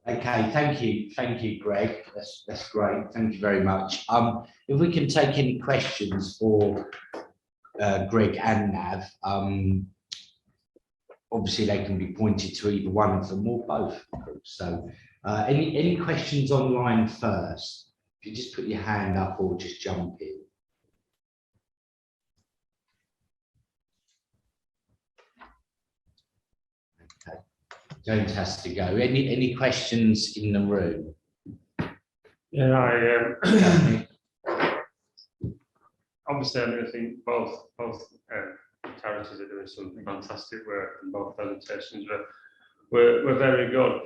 Okay, thank you, Greg. That's great. Thank you very much. If we can take any questions for Greg and Nav, obviously they can be pointed to either one of them or both. So, any questions online first? If you just put your hand up or just jump in. Okay, James has to go. Any questions in the room? Yeah, obviously, I mean, I think both charities are doing some fantastic work, and both presentations were very good.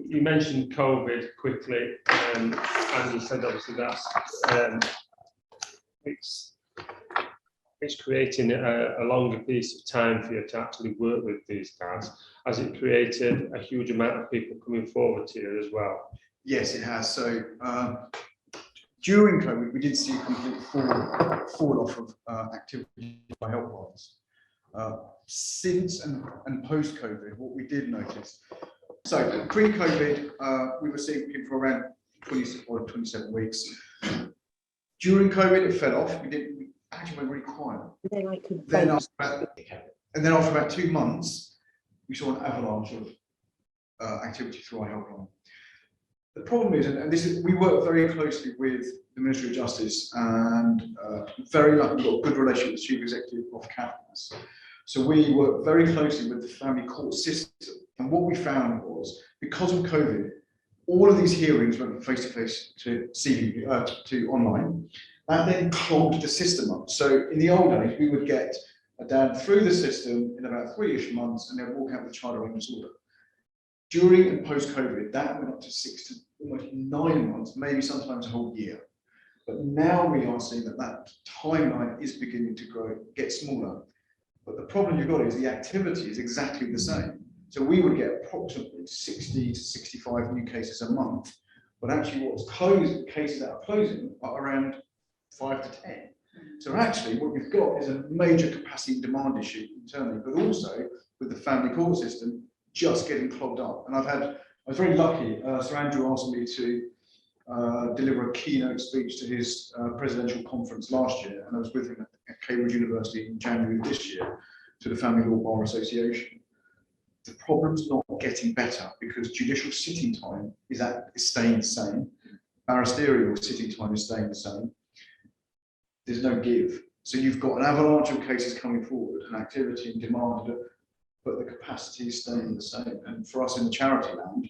You mentioned COVID quickly, and you said obviously that's it's creating a longer piece of time for you to actually work with these guys. Has it created a huge amount of people coming forward to you as well? Yes, it has. So during COVID, we did see a complete fall off of activity by helplines. Since and post-COVID, what we did notice. So pre-COVID, we were seeing people for around 26 or 27 weeks. During COVID, it fell off. We actually went really quiet. Then after about 2 months, we saw an avalanche of activity through our helpline. The problem is, and this is, we work very closely with the Ministry of Justice, and very lucky we've got a good relationship with the Chief Executive of Cavadino. So we work very closely with the family court system. And what we found was, because of COVID, all of these hearings went from face-to-face to to online. That then clogged the system up. So in the old days, we would get a dad through the system in about 3-ish months, and they'd walk out with child arraignment disorder. During and post-COVID, that went up to 6 to almost 9 months, maybe sometimes a whole year. But now we are seeing that timeline is beginning to get smaller. But the problem you've got is the activity is exactly the same. So we would get approximately 60 to 65 new cases a month, but actually cases that are closing are around 5 to 10. So actually what we've got is a major capacity and demand issue internally, but also with the family court system just getting clogged up. And I was very lucky, Sir Andrew asked me to deliver a keynote speech to his presidential conference last year, and I was with him at Cambridge University in January this year to the Family Law Bar Association. The problem's not getting better because judicial sitting time is staying the same. Barristerial sitting time is staying the same. There's no give. So you've got an avalanche of cases coming forward and activity and demand, but the capacity is staying the same. And for us in the charity land,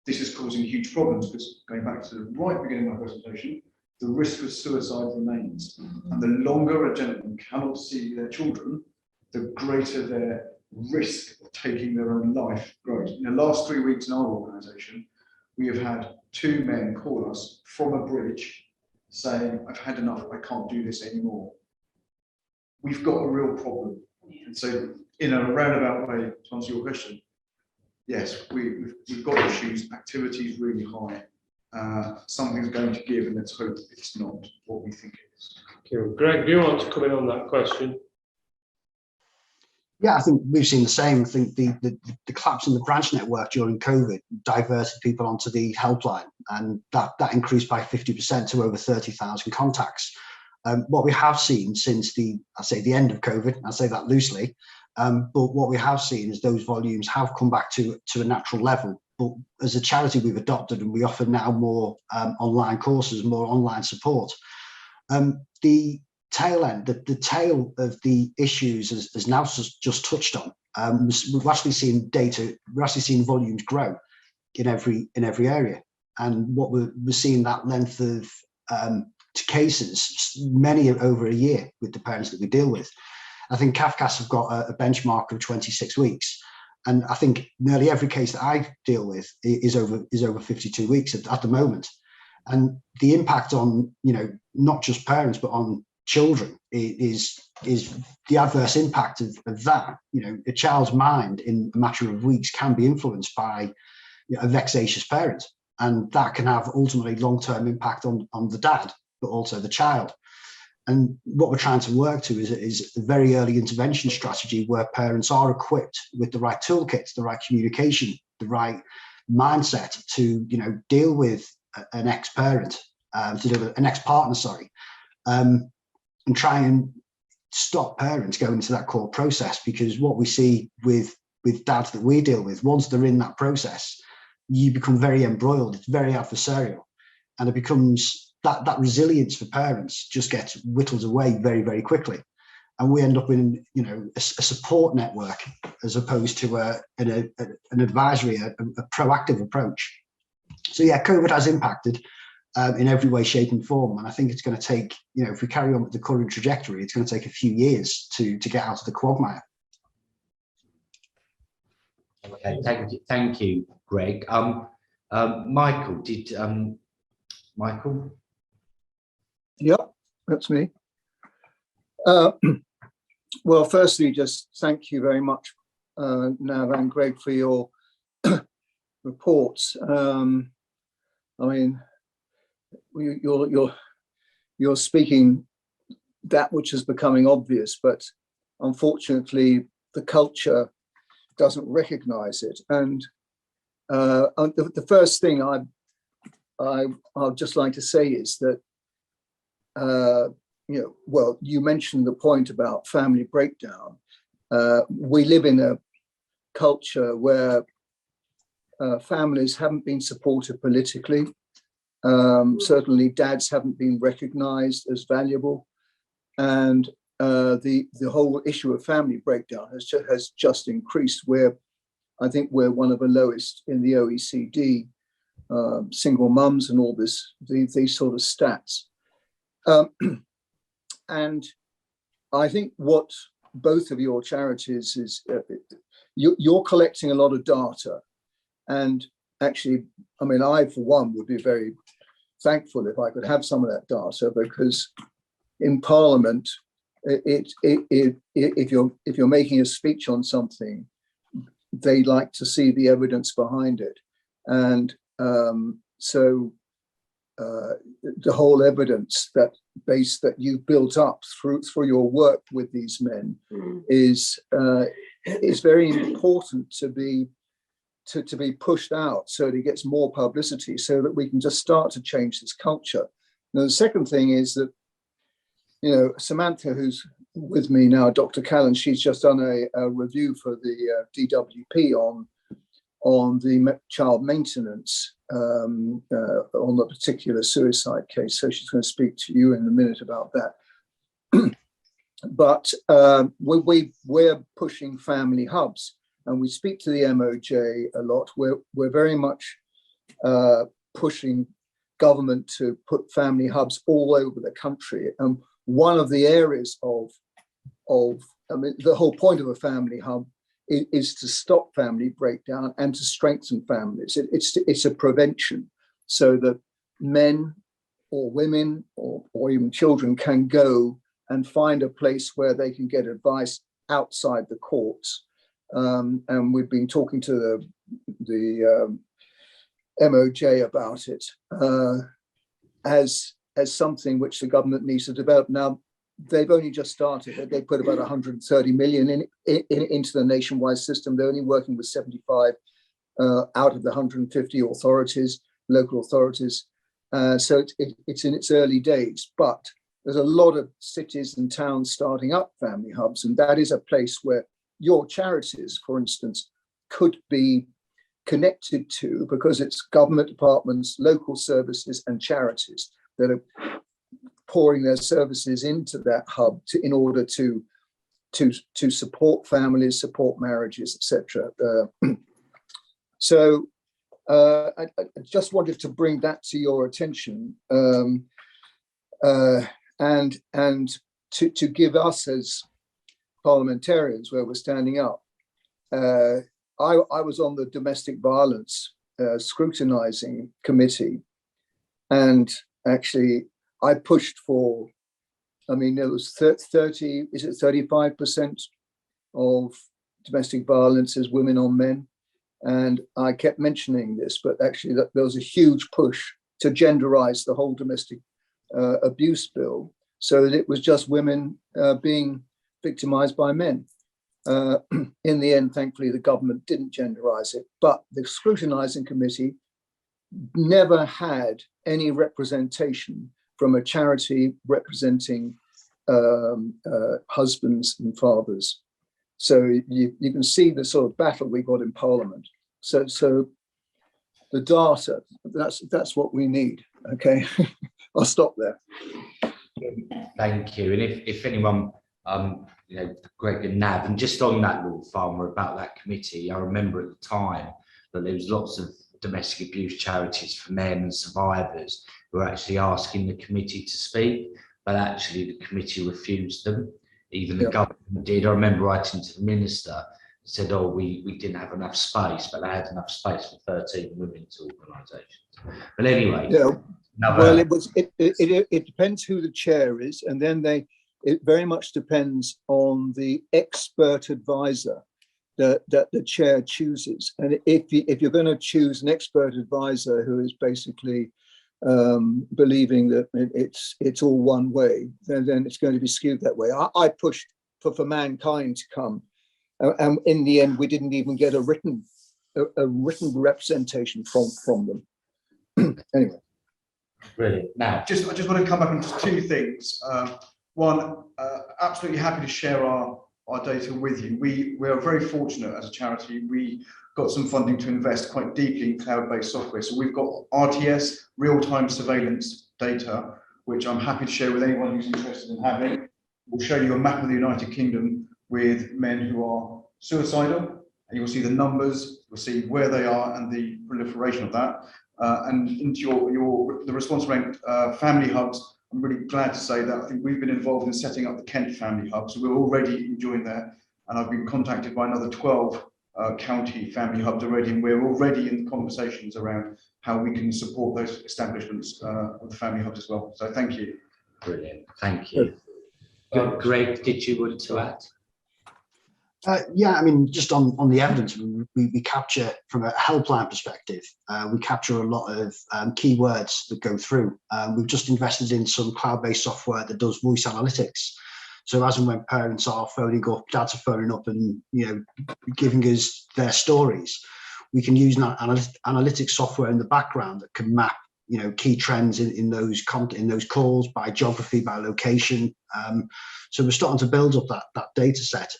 this is causing huge problems because, going back to the right beginning of my presentation, the risk of suicide remains. And the longer a gentleman cannot see their children, the greater their risk of taking their own life grows. In the last 3 weeks in our organisation, we have had 2 men call us from a bridge saying, I've had enough, I can't do this anymore. We've got a real problem. And so, in a roundabout way, to answer your question, yes, we've got issues, activity is really high. Something's going to give, and let's hope it's not what we think it is. Okay. Greg, do you want to come in on that question? Yeah, I think we've seen the same. I think the collapse in the branch network during COVID diverted people onto the helpline, and that increased by 50% to over 30,000 contacts. What we have seen since the end of COVID, I say that loosely, but what we have seen is those volumes have come back to a natural level. But as a charity, we've adopted and we offer now more online courses, more online support. The tail end, the tail of the issues is now just touched on. We've actually seen volumes grow in every area, and what we're seeing that length of cases, many over a year with the parents that we deal with. I think CAFCAS have got a benchmark of 26 weeks, and I think nearly every case that I deal with is over 52 weeks at the moment. And the impact on not just parents but on children is the adverse impact of that. A child's mind in a matter of weeks can be influenced by a vexatious parent, and that can have ultimately long-term impact on the dad but also the child. And what we're trying to work to is a very early intervention strategy where parents are equipped with the right toolkits, the right communication, the right mindset to, you know, deal with an ex-parent, to deal with an ex-partner, sorry, and try and stop parents going into that court process. Because what we see with dads that we deal with, once they're in that process, you become very embroiled. It's very adversarial, and it becomes that resilience for parents just gets whittled away very, very quickly. And we end up in, you know, a support network as opposed to an advisory, a proactive approach. So yeah, COVID has impacted in every way, shape and form. And I think it's going to take, you know, if we carry on with the current trajectory, it's going to take a few years to get out of the quagmire. Okay, thank you, Greg. Michael, Michael? Yeah, that's me. Well, firstly, just thank you very much, Nav and Greg, for your reports. I mean, you're speaking that which is becoming obvious, but unfortunately, the culture doesn't recognize it. And the first thing I'd just like to say is that, you know, well, you mentioned the point about family breakdown. We live in a culture where families haven't been supported politically. Certainly dads haven't been recognized as valuable. And the whole issue of family breakdown has just increased, where I think we're one of the lowest in the OECD, single mums and all these sort of stats. And I think what both of your charities is, you're collecting a lot of data. And actually, I mean, I, for one, would be very thankful if I could have some of that data, because in Parliament, if you're making a speech on something, they like to see the evidence behind it. And so the whole evidence base that you've built up through your work with these men is very important to be pushed out, so that it gets more publicity, so that we can just start to change this culture. Now, the second thing is that, you know, Samantha, who's with me now, Dr. Callan, she's just done a review for the DWP on the child maintenance on the particular suicide case. So she's going to speak to you in a minute about that. But we're pushing family hubs, and we speak to the MOJ a lot. We're very much pushing government to put family hubs all over the country. And one of the areas I mean, the whole point of a family hub is to stop family breakdown and to strengthen families. It's a prevention, so that men or women or even children can go and find a place where they can get advice outside the courts. And we've been talking to the MOJ about it as something which the government needs to develop. Now, they've only just started. They put about 130 million into the nationwide system. They're only working with 75 out of the 150 authorities, local authorities. So it's in its early days, but there's a lot of cities and towns starting up family hubs, and that is a place where your charities, for instance, could be connected to, because it's government departments, local services and charities that are pouring their services into that hub in order to support families, support marriages, etc. So I just wanted to bring that to your attention, and to give us as parliamentarians where we're standing up. I was on the domestic violence scrutinizing committee, and actually I pushed for, I mean, it was 30, is it 35% of domestic violence is women on men? And I kept mentioning this, but actually there was a huge push to genderize the whole domestic abuse bill, so that it was just women being victimized by men. In the end, thankfully, the government didn't genderize it, but the scrutinizing committee never had any representation from a charity representing husbands and fathers. So you can see the sort of battle we got in Parliament. So the data, that's what we need. Okay, I'll stop there. Thank you. And if anyone, you know, Greg and Nav, and just on that, Lord Farmer, about that committee, I remember at the time that there was lots of domestic abuse charities for men and survivors who were actually asking the committee to speak, but actually the committee refused them. Even the government did. I remember writing to the minister, said, oh, we didn't have enough space, but they had enough space for 13 women's organisations. But anyway, well, it depends who the chair is, and then it very much depends on the expert advisor that the chair chooses. And if you're going to choose an expert advisor who is basically believing that it's all one way, then it's going to be skewed that way. I pushed for Mankind to come, and in the end, we didn't even get a written representation from them. Anyway, brilliant. Now, I just want to come back on two things. One, absolutely happy to share our data with you. We are very fortunate as a charity. We got some funding to invest quite deeply in cloud-based software. So we've got RTS, real-time surveillance data, which I'm happy to share with anyone who's interested in having. We'll show you a map of the United Kingdom with men who are suicidal, and you'll see the numbers, you'll see where they are and the proliferation of that. And into the response around family hubs, I'm really glad to say that I think we've been involved in setting up the Kent Family Hub. So we're already enjoying there. And I've been contacted by another 12 county family hubs already. And we're already in conversations around how we can support those establishments of the family hubs as well. So thank you. Brilliant. Thank you. Greg, did you want to add? Yeah, I mean, just on the evidence, we capture from a helpline perspective, we capture a lot of keywords that go through. We've just invested in some cloud-based software that does voice analytics. So as and when parents are phoning up, dads are phoning up and, you know, giving us their stories, we can use analytics software in the background that can map, you know, key trends in those calls by geography, by location. So we're starting to build up that data set.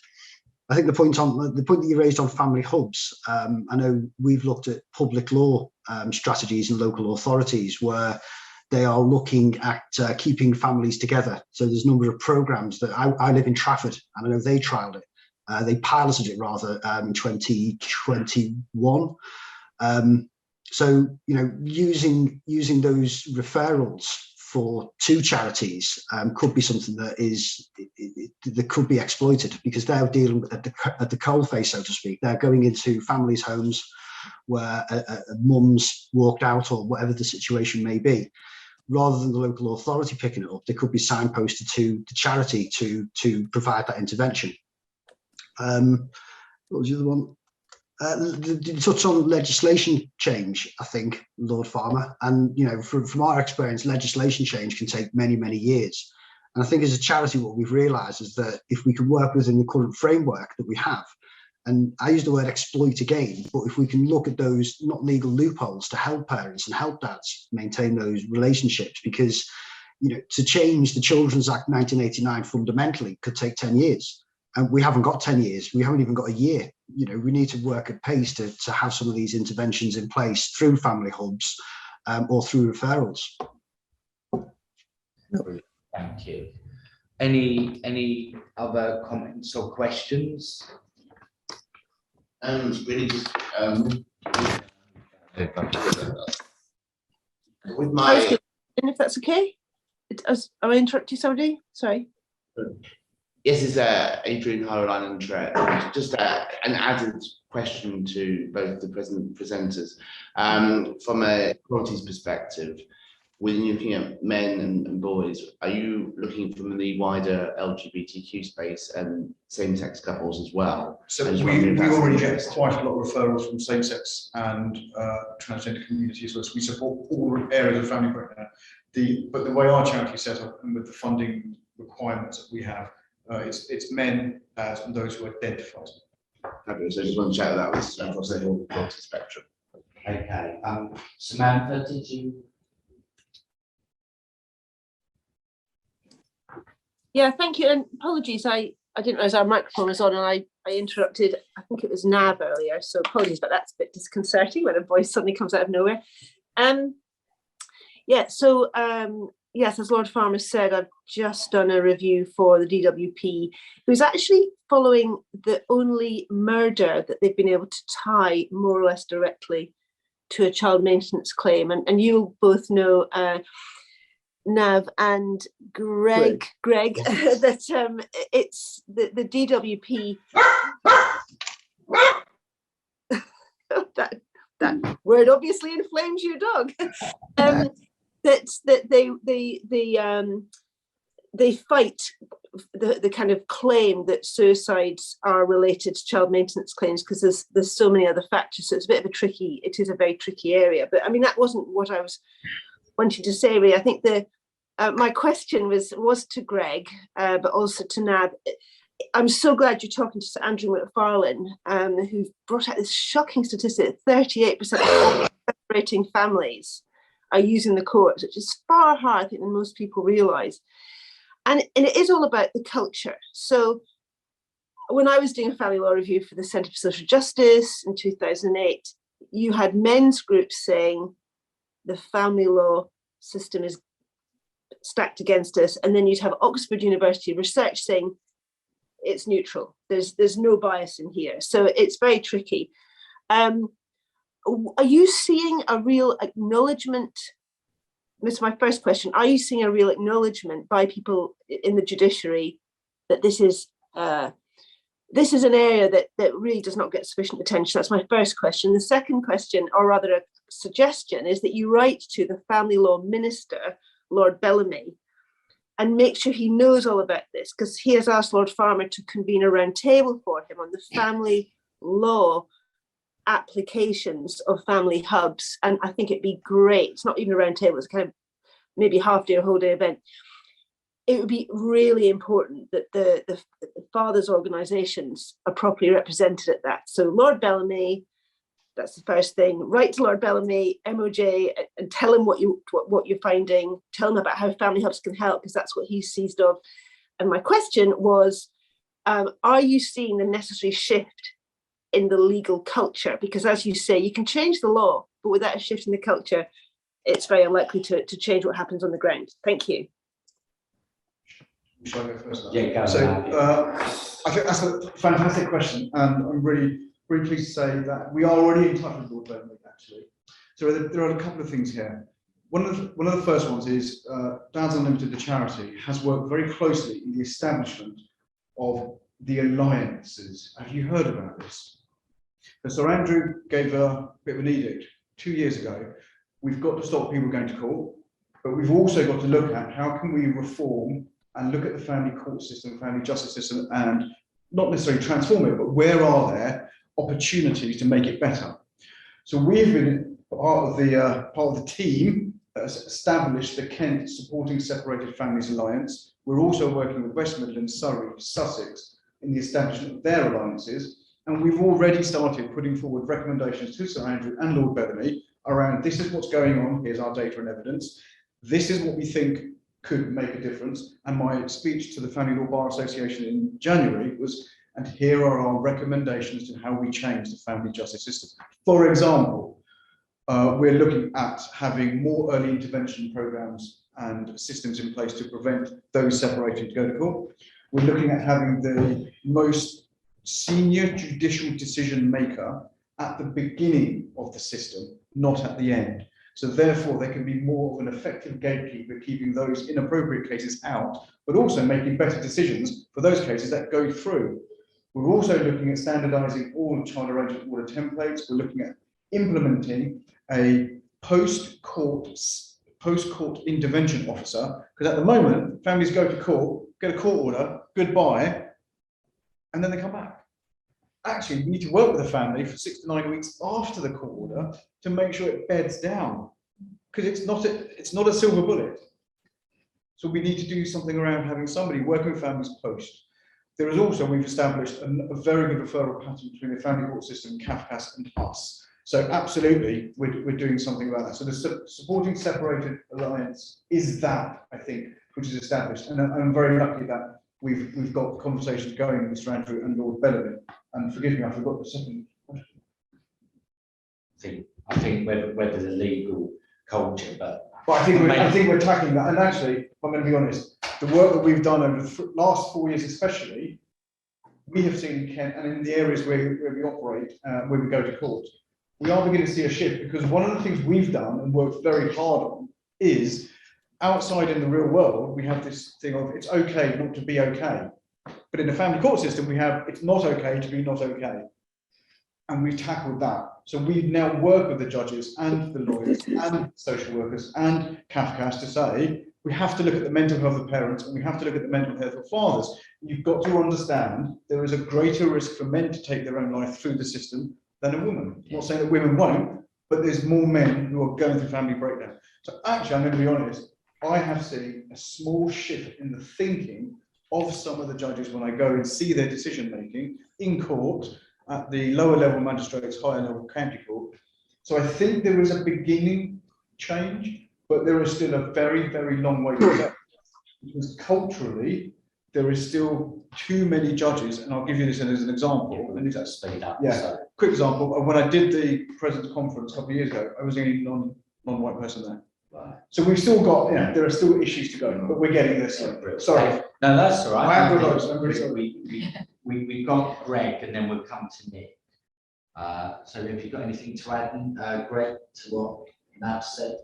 I think the point that you raised on family hubs, I know we've looked at public law strategies in local authorities where they are looking at keeping families together. So there's a number of programs that I live in Trafford, and I know they trialled it. They piloted it rather in 2021. So, you know, using those referrals to charities could be something that could be exploited, because they're dealing at the coalface, so to speak. They're going into families' homes where a mum's walked out, or whatever the situation may be. Rather than the local authority picking it up, they could be signposted to the charity to provide that intervention. What was the other one? Touch on legislation change, I think, Lord Farmer, and you know, from our experience, legislation change can take many years. And I think as a charity, what we've realised is that if we can work within the current framework that we have, and I use the word exploit again, but if we can look at those not legal loopholes to help parents and help dads maintain those relationships, because you know, to change the Children's Act 1989 fundamentally could take 10 years. And we haven't got 10 years. We haven't even got a year. You know, we need to work at pace to have some of these interventions in place through family hubs or through referrals. Thank you. Any other comments or questions? Really just with my. And if that's okay, am I interrupting somebody? Sorry. Yes, it's Adrian Howland and Trent. Just an added question to both the presenters. From a qualities perspective, when you're looking at men and boys, are you looking from the wider LGBTQ space and same-sex couples as well? So we already get quite a lot of referrals from same-sex and transgender communities. So we support all areas of family right now. But the way our charity is set up and with the funding requirements that we have, it's men and those who are identified. Fabulous. I just want to check that was across the whole spectrum. Okay, Samantha, did you? Yeah, thank you. And apologies, I didn't realize our microphone was on and I interrupted, I think it was Nav earlier. So apologies, but that's a bit disconcerting when a voice suddenly comes out of nowhere. Yeah, so yes, as Lord Farmer said, I've just done a review for the DWP, who's actually following the only murder that they've been able to tie more or less directly to a child maintenance claim. And you'll both know, Nav and Greg that it's the DWP. that word obviously inflames your dog. That they fight the kind of claim that suicides are related to child maintenance claims because there's so many other factors. So it's it is a very tricky area. But I mean, that wasn't what I was wanting to say, really. I think my question was to Greg, but also to Nab. I'm so glad you're talking to Sir Andrew McFarlane, who brought out this shocking statistic: 38% of separating families are using the courts, which is far higher, I think, than most people realise. And it is all about the culture. So when I was doing a family law review for the Centre for Social Justice in 2008, you had men's groups saying the family law system is stacked against us, and then you'd have Oxford University research saying it's neutral. There's no bias in here. So it's very tricky. Are you seeing a real acknowledgement? This is my first question. Are you seeing a real acknowledgement by people in the judiciary that this is an area that really does not get sufficient attention? That's my first question. The second question, or rather a suggestion, is that you write to the family law minister, Lord Bellamy, and make sure he knows all about this, because he has asked Lord Farmer to convene a round table for him on the family law applications of family hubs. And I think it'd be great. It's not even a round table, it's kind of maybe half day or whole day event. It would be really important that the fathers' organisations are properly represented at that. So Lord Bellamy, that's the first thing. Write to Lord Bellamy, MOJ, and tell him what you're finding. Tell him about how family hubs can help, because that's what he's seized of. And my question was, are you seeing the necessary shift in the legal culture? Because as you say, you can change the law, but without a shift in the culture, it's very unlikely to change what happens on the ground. Thank you. Shall I go first? Yeah, go So ahead. I think that's a fantastic question, and I'm really pleased to say that we are already in touch with Lord Bellamy, actually. So there are a couple of things here. One of the first ones is Dads Unlimited, the charity, has worked very closely in the establishment of the alliances. Have you heard about this? So Sir Andrew gave a bit of an edict 2 years ago. We've got to stop people going to court, but we've also got to look at how can we reform and look at the family court system, family justice system, and not necessarily transform it, but where are there opportunities to make it better? So we've been part of the team that has established the Kent Supporting Separated Families Alliance. We're also working with West Midlands, Surrey, Sussex in the establishment of their alliances, and we've already started putting forward recommendations to Sir Andrew and Lord Bellamy around this is what's going on, here's our data and evidence, this is what we think could make a difference. And my speech to the Family Law Bar Association in January was, and here are our recommendations to how we change the family justice system. For example, we're looking at having more early intervention programs and systems in place to prevent those separating to go to court. We're looking at having the most senior judicial decision maker at the beginning of the system, not at the end. So therefore, there can be more of an effective gatekeeper keeping those inappropriate cases out, but also making better decisions for those cases that go through. We're also looking at standardising all child arrangement order templates. We're looking at implementing a post-court intervention officer, because at the moment, families go to court, get a court order, goodbye, and then they come back. Actually, we need to work with the family for 6 to 9 weeks after the court order to make sure it beds down, because it's not a silver bullet. So we need to do something around having somebody working with families post. There is also, we've established a very good referral pattern between the family court system, CAFCAS and us. So absolutely, we're doing something about that. So the supporting separated alliance is that, I think, which is established. And I'm very lucky that we've got conversations going with Mr. Andrew and Lord Bellamy. And forgive me, I forgot the second question. I think whether the legal culture, but I think we're tackling that. And actually, if I'm going to be honest, the work that we've done over the last 4 years, especially, we have seen in Kent and in the areas where we operate, where we go to court, we are beginning to see a shift, because one of the things we've done and worked very hard on is outside in the real world, we have this thing of it's okay not to be okay. But in the family court system, we have it's not okay to be not okay. And we've tackled that. So we now work with the judges and the lawyers and social workers and CAFCAS to say, we have to look at the mental health of parents and we have to look at the mental health of fathers. You've got to understand there is a greater risk for men to take their own life through the system than a woman. I'm not saying that women won't, but there's more men who are going through family breakdown. So actually, I'm going to be honest, I have seen a small shift in the thinking of some of the judges when I go and see their decision making in court at the lower level magistrates, higher level county court. So I think there is a beginning change, but there is still a very, very long way to go. Because culturally, there is still too many judges, and I'll give you this as an example. And let's speed up. Yeah, So, quick example. When I did the President's Conference a couple of years ago, I was the only non-white person there. right. So we've still got, there are still issues to go, but we're getting this. Sorry. No, that's all right. I apologise. I'm really sorry. We've got Greg, and then we'll come to Nick. So have you got anything to add, Greg, to what Nav said?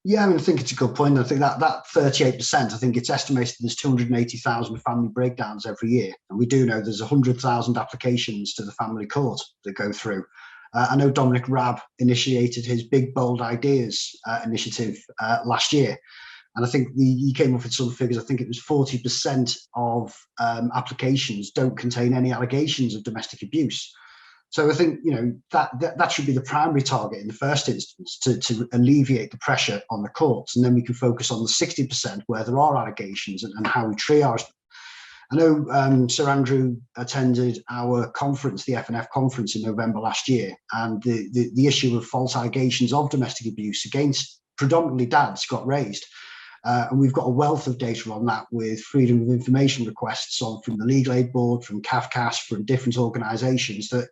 Yeah, I mean, I think it's a good point. I think that 38%, I think it's estimated there's 280,000 family breakdowns every year. And we do know there's 100,000 applications to the family court that go through. I know Dominic Raab initiated his Big Bold Ideas initiative last year. And I think he came up with some figures. I think it was 40% of applications don't contain any allegations of domestic abuse. So I think, that should be the primary target in the first instance, to alleviate the pressure on the courts. And then we can focus on the 60% where there are allegations and how we triage them. I know Sir Andrew attended our conference, the FNF conference in November last year, and the issue of false allegations of domestic abuse against predominantly dads got raised. And we've got a wealth of data on that, with freedom of information requests from the Legal Aid Board, from CAFCAS, from different organisations, that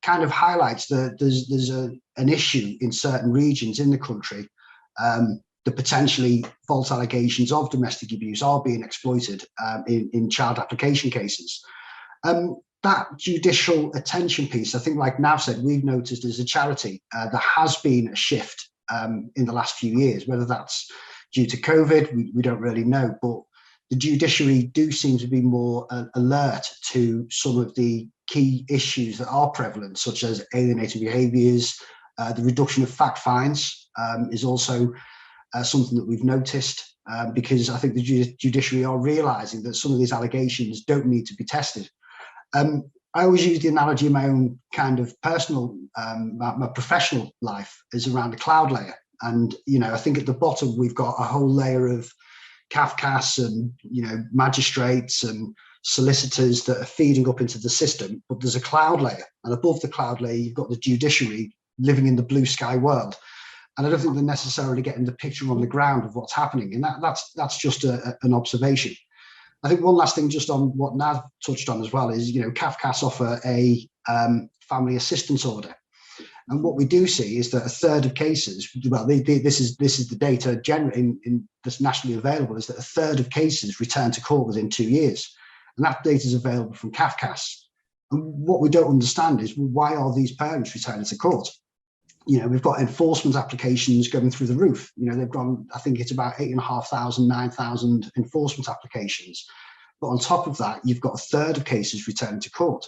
kind of highlights that there's an issue in certain regions in the country that potentially false allegations of domestic abuse are being exploited in child application cases. That judicial attention piece, I think, like Nav said, we've noticed as a charity, there has been a shift in the last few years, whether that's due to COVID, we don't really know, but the judiciary do seem to be more alert to some of the key issues that are prevalent, such as alienating behaviours. The reduction of fact fines is also something that we've noticed, because I think the judiciary are realising that some of these allegations don't need to be tested. I always use the analogy in my own kind of personal, my professional life is around a cloud layer. And, I think at the bottom, we've got a whole layer of CAFCAS and, magistrates and solicitors that are feeding up into the system, but there's a cloud layer. And above the cloud layer, you've got the judiciary living in the blue sky world. And I don't think they're necessarily getting the picture on the ground of what's happening. And that's just an observation. I think one last thing just on what Nav touched on as well is, CAFCAS offer a family assistance order. And what we do see is that a third of cases, well, this is the data generally that's nationally available, is that a third of cases return to court within 2 years. And that data is available from CAFCAS. And what we don't understand is, well, why are these parents returning to court? We've got enforcement applications going through the roof. They've gone, I think it's about 8,500, 9,000 enforcement applications. But on top of that, you've got a third of cases returning to court.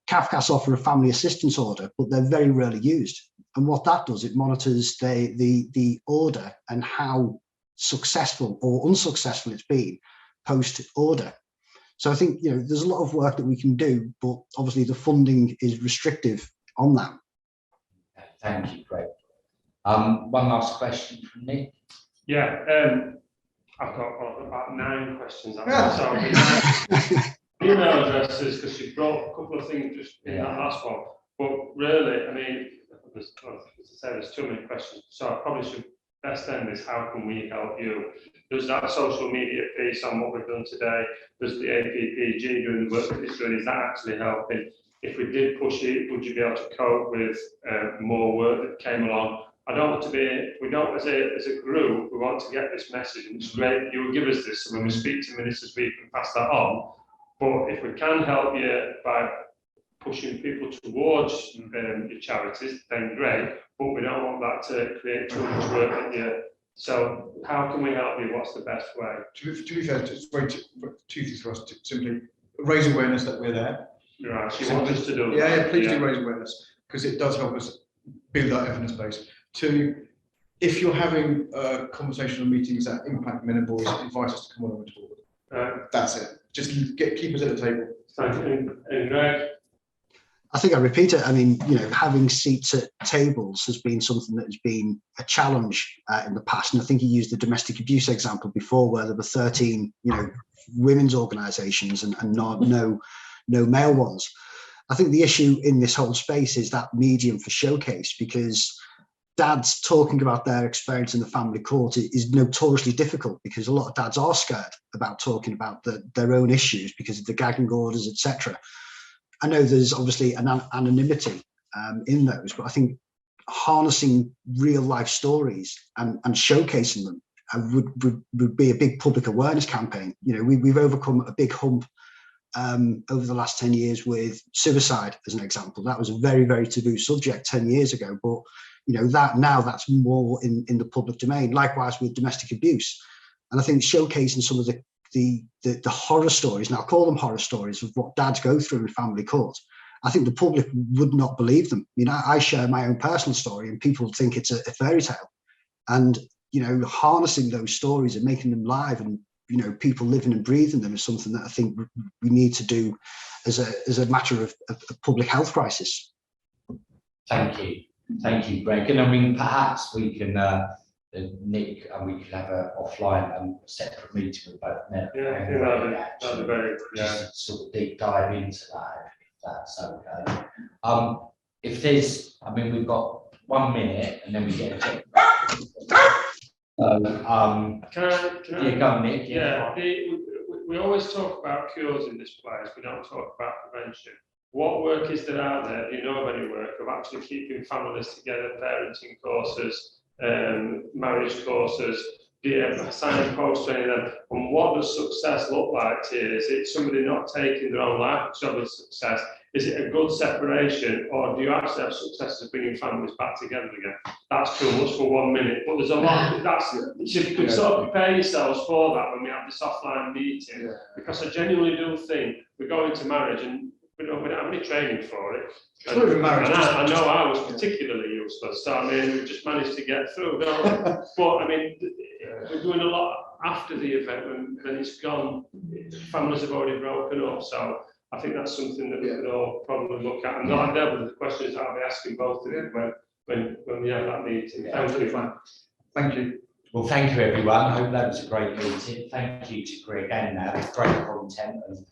CAFCAS offer a family assistance order, but they're very rarely used. And what that does, it monitors the order and how successful or unsuccessful it's been post-order. So I think, there's a lot of work that we can do, but obviously the funding is restrictive on that. Thank you, Greg. One last question from Nick. Yeah, I've got about 9 questions. So I'll be email addresses, because you brought a couple of things just in that last one. But really, I mean, as I say, there's too many questions. So I probably should best end this. How can we help you? There's that social media piece on what we've done today. There's the APPG doing the work that it's doing. Is that actually helping? If we did push it, would you be able to cope with more work that came along? I don't want to be, we don't, as a group, we want to get this message, and it's great that you will give us this. So when we speak to ministers, we can pass that on. But if we can help you by pushing people towards your charities, then great. But we don't want that to create too much work at you. So how can we help you? What's the best way? To be fair, it's two things for us to simply raise awareness that we're there. Right, so you want us to do yeah, that? Please do raise awareness, because it does help us build that evidence base. 2, if you're having conversational meetings that impact men and boys, invite us to come along and talk. That's it. Just keep us at the table. Thank you. And Greg? I think I repeat it. I mean, having seats at tables has been something that has been a challenge in the past. And I think you used the domestic abuse example before, where there were 13, women's organisations and no male ones. I think the issue in this whole space is that medium for showcase, because dads talking about their experience in the family court is notoriously difficult, because a lot of dads are scared about talking about their own issues because of the gagging orders, etc. I know there's obviously an anonymity in those, but I think harnessing real life stories and showcasing them would be a big public awareness campaign. We've overcome a big hump over the last 10 years with suicide, as an example. That was a very, very taboo subject 10 years ago, but that's more in the public domain. Likewise with domestic abuse. And I think showcasing some of the horror stories, now I call them horror stories, of what dads go through in family court, I think the public would not believe them. I share my own personal story and people think it's a fairy tale. And, harnessing those stories and making them live and, people living and breathing them is something that I think we need to do as a matter of public health crisis. Thank you, Greg. And I mean, perhaps we can, Nick, and we could have an offline separate meeting with both men. That'd be very, just sort of deep dive into that, if that's okay. If there's, we've got 1 minute and then we get a check. Can I go on, Nick. We always talk about cures in this place. We don't talk about prevention. What work is there out there? Do you know of any work of actually keeping families together, parenting courses, marriage courses, signing post training them? And what does success look like to you? Is it somebody not taking their own life job as success? Is it a good separation, or do you actually have success of bringing families back together again? That's too much for 1 minute, but there's a lot. If you could sort of prepare yourselves for that when we have this offline meeting, because I genuinely do think we go into marriage and we don't have any training for it. And I know I was particularly useless, so we just managed to get through, don't we? But we're doing a lot after the event when it's gone. Families have already broken up, so I think that's something that we could all probably look at. And not there, the questions I'll be asking both of you when we have that meeting. Thank you. Well, thank you, everyone. I hope that was a great meeting. Thank you to Greg and Nav. Great content. And